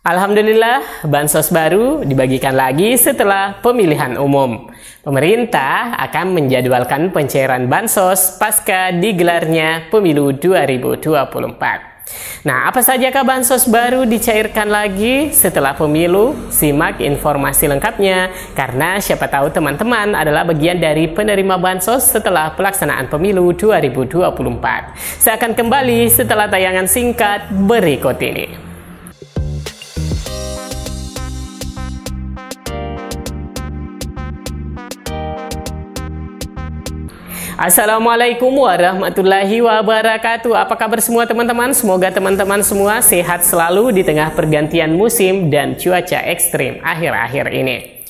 Alhamdulillah, bansos baru dibagikan lagi setelah pemilihan umum. Pemerintah akan menjadwalkan pencairan bansos pasca digelarnya pemilu 2024. Nah, apa sajakah bansos baru dicairkan lagi setelah pemilu? Simak informasi lengkapnya, karena siapa tahu teman-teman adalah bagian dari penerima bansos setelah pelaksanaan pemilu 2024. Saya akan kembali setelah tayangan singkat berikut ini. Assalamualaikum warahmatullahi wabarakatuh. Apa kabar semua teman-teman? Semoga teman-teman semua sehat selalu di tengah pergantian musim dan cuaca ekstrim akhir-akhir ini.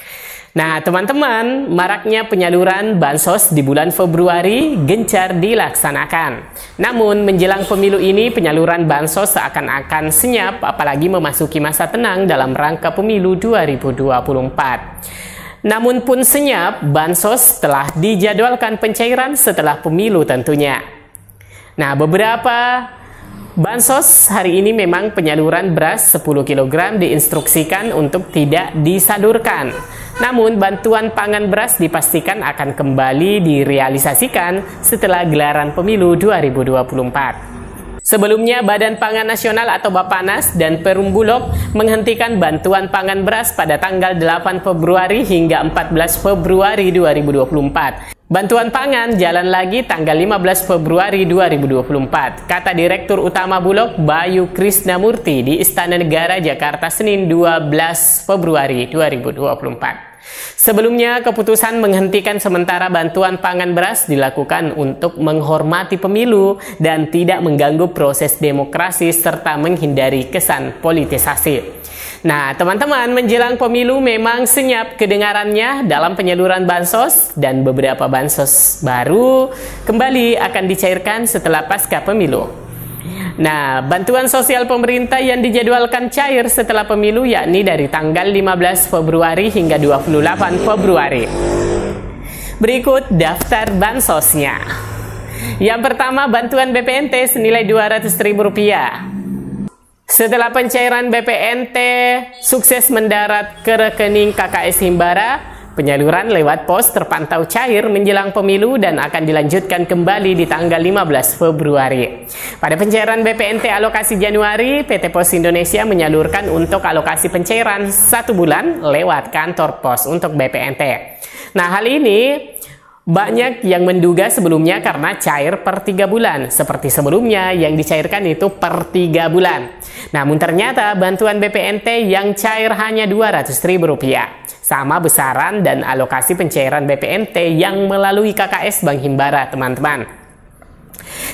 Nah teman-teman, maraknya penyaluran bansos di bulan Februari gencar dilaksanakan. Namun menjelang pemilu ini penyaluran bansos seakan-akan senyap, apalagi memasuki masa tenang dalam rangka pemilu 2024. Namun pun senyap, bansos telah dijadwalkan pencairan setelah pemilu tentunya. Nah, beberapa bansos hari ini memang penyaluran beras 10 kg diinstruksikan untuk tidak disalurkan. Namun bantuan pangan beras dipastikan akan kembali direalisasikan setelah gelaran pemilu 2024. Sebelumnya, Badan Pangan Nasional atau Bappenas dan Perum Bulog menghentikan bantuan pangan beras pada tanggal 8 Februari hingga 14 Februari 2024. Bantuan pangan jalan lagi tanggal 15 Februari 2024, kata Direktur Utama Bulog Bayu Krisnamurti di Istana Negara Jakarta Senin 12 Februari 2024. Sebelumnya, keputusan menghentikan sementara bantuan pangan beras dilakukan untuk menghormati pemilu dan tidak mengganggu proses demokrasi serta menghindari kesan politisasi. Nah, teman-teman, menjelang pemilu memang senyap kedengarannya dalam penyaluran bansos dan beberapa bansos baru kembali akan dicairkan setelah pasca pemilu. Nah, bantuan sosial pemerintah yang dijadwalkan cair setelah pemilu yakni dari tanggal 15 Februari hingga 28 Februari. Berikut daftar bansosnya. Yang pertama, bantuan BPNT senilai Rp200.000. Setelah pencairan BPNT sukses mendarat ke rekening KKS Himbara, penyaluran lewat pos terpantau cair menjelang pemilu dan akan dilanjutkan kembali di tanggal 15 Februari. Pada pencairan BPNT alokasi Januari, PT Pos Indonesia menyalurkan untuk alokasi pencairan 1 bulan lewat kantor pos untuk BPNT. Nah, hal ini banyak yang menduga sebelumnya karena cair per 3 bulan. Seperti sebelumnya yang dicairkan itu per 3 bulan. Namun ternyata bantuan BPNT yang cair hanya Rp200.000. Sama besaran dan alokasi pencairan BPNT yang melalui KKS Bank Himbara, teman-teman.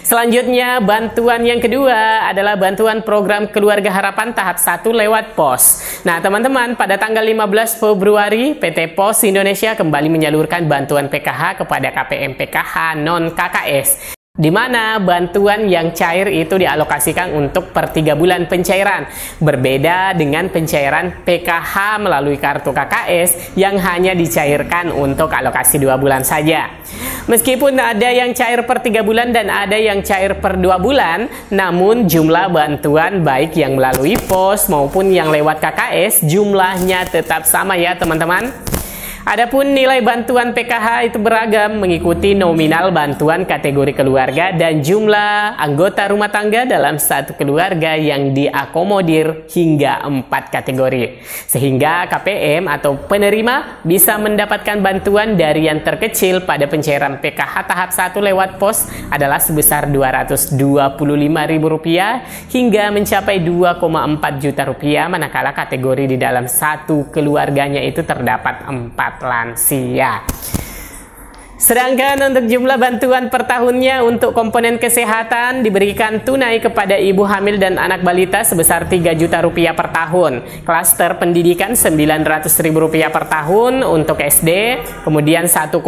Selanjutnya, bantuan yang kedua adalah bantuan program Keluarga Harapan tahap 1 lewat pos. Nah, teman-teman, pada tanggal 15 Februari, PT Pos Indonesia kembali menyalurkan bantuan PKH kepada KPM PKH non-KKS. Di mana bantuan yang cair itu dialokasikan untuk per 3 bulan pencairan. Berbeda dengan pencairan PKH melalui kartu KKS yang hanya dicairkan untuk alokasi 2 bulan saja. Meskipun ada yang cair per 3 bulan dan ada yang cair per 2 bulan, namun jumlah bantuan baik yang melalui pos maupun yang lewat KKS jumlahnya tetap sama ya teman-teman. Adapun nilai bantuan PKH itu beragam mengikuti nominal bantuan kategori keluarga dan jumlah anggota rumah tangga dalam satu keluarga yang diakomodir hingga 4 kategori. Sehingga KPM atau penerima bisa mendapatkan bantuan dari yang terkecil pada pencairan PKH tahap 1 lewat pos adalah sebesar Rp225.000 hingga mencapai Rp2,4 juta manakala kategori di dalam satu keluarganya itu terdapat 4 lansia. Sedangkan untuk jumlah bantuan per tahunnya untuk komponen kesehatan diberikan tunai kepada ibu hamil dan anak balita sebesar Rp3 juta per tahun. Klaster pendidikan Rp900.000 per tahun untuk SD, kemudian Rp1,5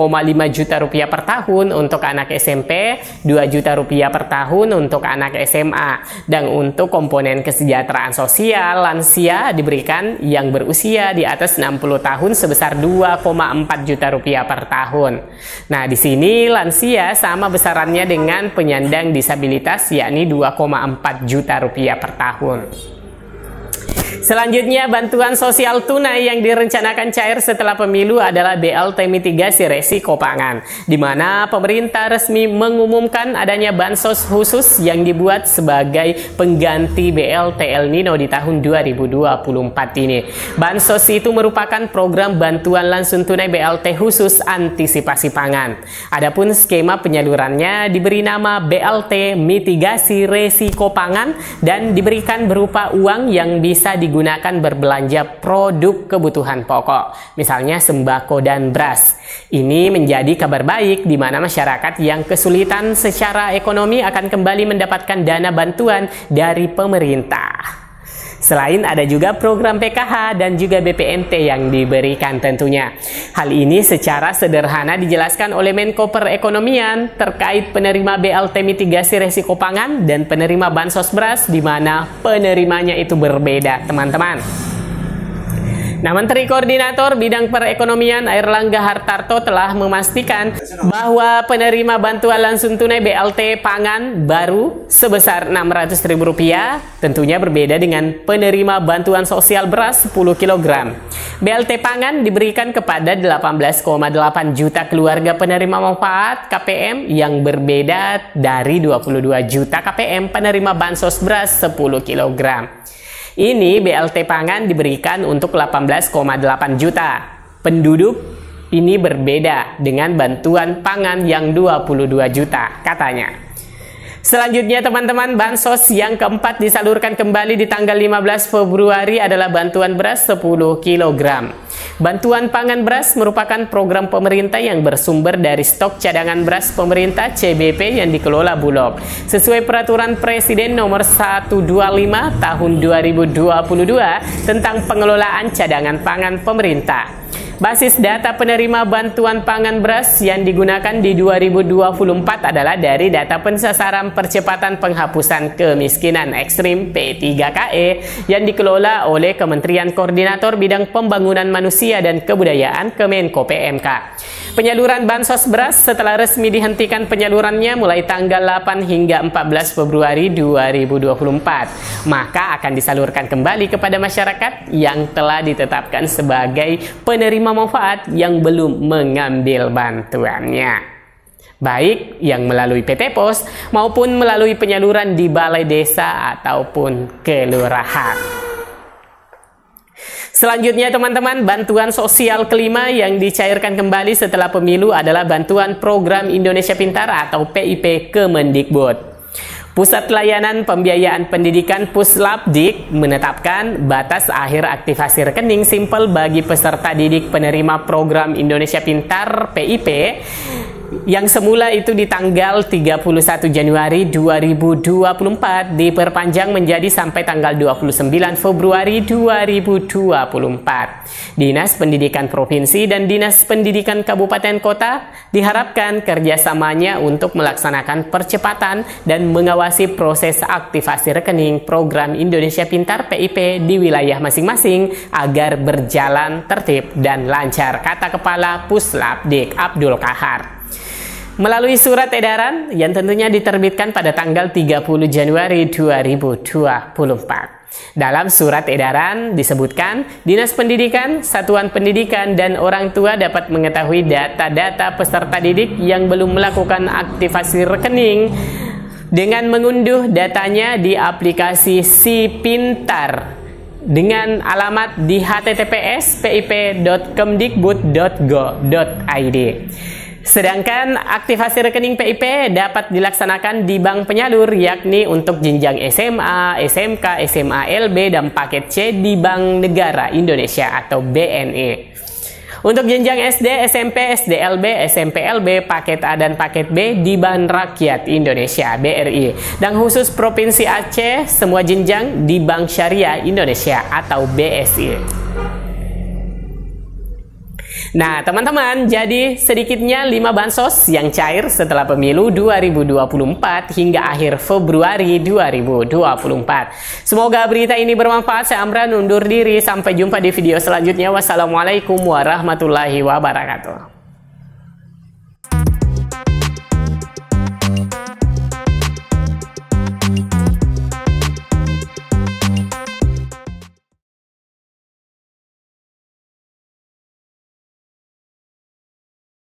juta per tahun untuk anak SMP, Rp2 juta per tahun untuk anak SMA. Dan untuk komponen kesejahteraan sosial lansia diberikan yang berusia di atas 60 tahun sebesar Rp2,4 juta per tahun. Nah, di sini lansia sama besarannya dengan penyandang disabilitas yakni Rp2,4 juta per tahun. Selanjutnya, bantuan sosial tunai yang direncanakan cair setelah pemilu adalah BLT mitigasi resiko pangan, di mana pemerintah resmi mengumumkan adanya bansos khusus yang dibuat sebagai pengganti BLT El Nino di tahun 2024 ini. Bansos itu merupakan program bantuan langsung tunai BLT khusus antisipasi pangan. Adapun skema penyalurannya diberi nama BLT mitigasi resiko pangan dan diberikan berupa uang yang bisa digunakan berbelanja produk kebutuhan pokok, misalnya sembako dan beras. Ini menjadi kabar baik di mana masyarakat yang kesulitan secara ekonomi akan kembali mendapatkan dana bantuan dari pemerintah. Selain ada juga program PKH dan juga BPNT yang diberikan tentunya. Hal ini secara sederhana dijelaskan oleh Menko Perekonomian terkait penerima BLT mitigasi resiko pangan dan penerima bansos beras, di mana penerimanya itu berbeda, teman-teman. Nah, Menteri Koordinator Bidang Perekonomian Airlangga Hartarto telah memastikan bahwa penerima bantuan langsung tunai BLT pangan baru sebesar Rp600.000 tentunya berbeda dengan penerima bantuan sosial beras 10 kg. BLT pangan diberikan kepada 18,8 juta keluarga penerima manfaat KPM yang berbeda dari 22 juta KPM penerima bansos beras 10 kg. Ini BLT pangan diberikan untuk 18,8 juta penduduk. Ini berbeda dengan bantuan pangan yang 22 juta katanya. Selanjutnya teman-teman, bansos yang keempat disalurkan kembali di tanggal 15 Februari adalah bantuan beras 10 kg. Bantuan pangan beras merupakan program pemerintah yang bersumber dari stok cadangan beras pemerintah CBP yang dikelola Bulog. Sesuai peraturan Presiden nomor 125 tahun 2022 tentang pengelolaan cadangan pangan pemerintah. Basis data penerima bantuan pangan beras yang digunakan di 2024 adalah dari data pensasaran percepatan penghapusan kemiskinan ekstrim P3KE yang dikelola oleh Kementerian Koordinator Bidang Pembangunan Manusia dan Kebudayaan Kemenko PMK. Penyaluran bansos beras setelah resmi dihentikan penyalurannya mulai tanggal 8 hingga 14 Februari 2024. Maka akan disalurkan kembali kepada masyarakat yang telah ditetapkan sebagai penerima manfaat yang belum mengambil bantuannya, baik yang melalui PT Pos maupun melalui penyaluran di balai desa ataupun kelurahan. Selanjutnya teman-teman, bantuan sosial kelima yang dicairkan kembali setelah pemilu adalah bantuan program Indonesia Pintar atau PIP Kemendikbud. Pusat Layanan Pembiayaan Pendidikan Puslapdik menetapkan batas akhir aktivasi rekening simpel bagi peserta didik penerima program Indonesia Pintar PIP yang semula itu di tanggal 31 Januari 2024 diperpanjang menjadi sampai tanggal 29 Februari 2024. Dinas Pendidikan Provinsi dan Dinas Pendidikan Kabupaten Kota diharapkan kerjasamanya untuk melaksanakan percepatan dan mengawasi proses aktivasi rekening program Indonesia Pintar PIP di wilayah masing-masing agar berjalan tertib dan lancar, kata Kepala Puslapdik Abdul Kahar. Melalui surat edaran yang tentunya diterbitkan pada tanggal 30 Januari 2024. Dalam surat edaran disebutkan, Dinas Pendidikan, Satuan Pendidikan, dan orang tua dapat mengetahui data-data peserta didik yang belum melakukan aktivasi rekening dengan mengunduh datanya di aplikasi Si Pintar dengan alamat di https://pip.kemdikbud.go.id. Sedangkan aktivasi rekening PIP dapat dilaksanakan di bank penyalur, yakni untuk jenjang SMA, SMK, SMA LB, dan paket C di Bank Negara Indonesia atau BNI. Untuk jenjang SD, SMP, SDLB, SMPLB, paket A dan paket B di Bank Rakyat Indonesia BRI. Dan khusus Provinsi Aceh, semua jenjang di Bank Syariah Indonesia atau BSI. Nah teman-teman, jadi sedikitnya 5 bansos yang cair setelah pemilu 2024 hingga akhir Februari 2024. Semoga berita ini bermanfaat. Saya Amran undur diri, sampai jumpa di video selanjutnya. Wassalamualaikum warahmatullahi wabarakatuh.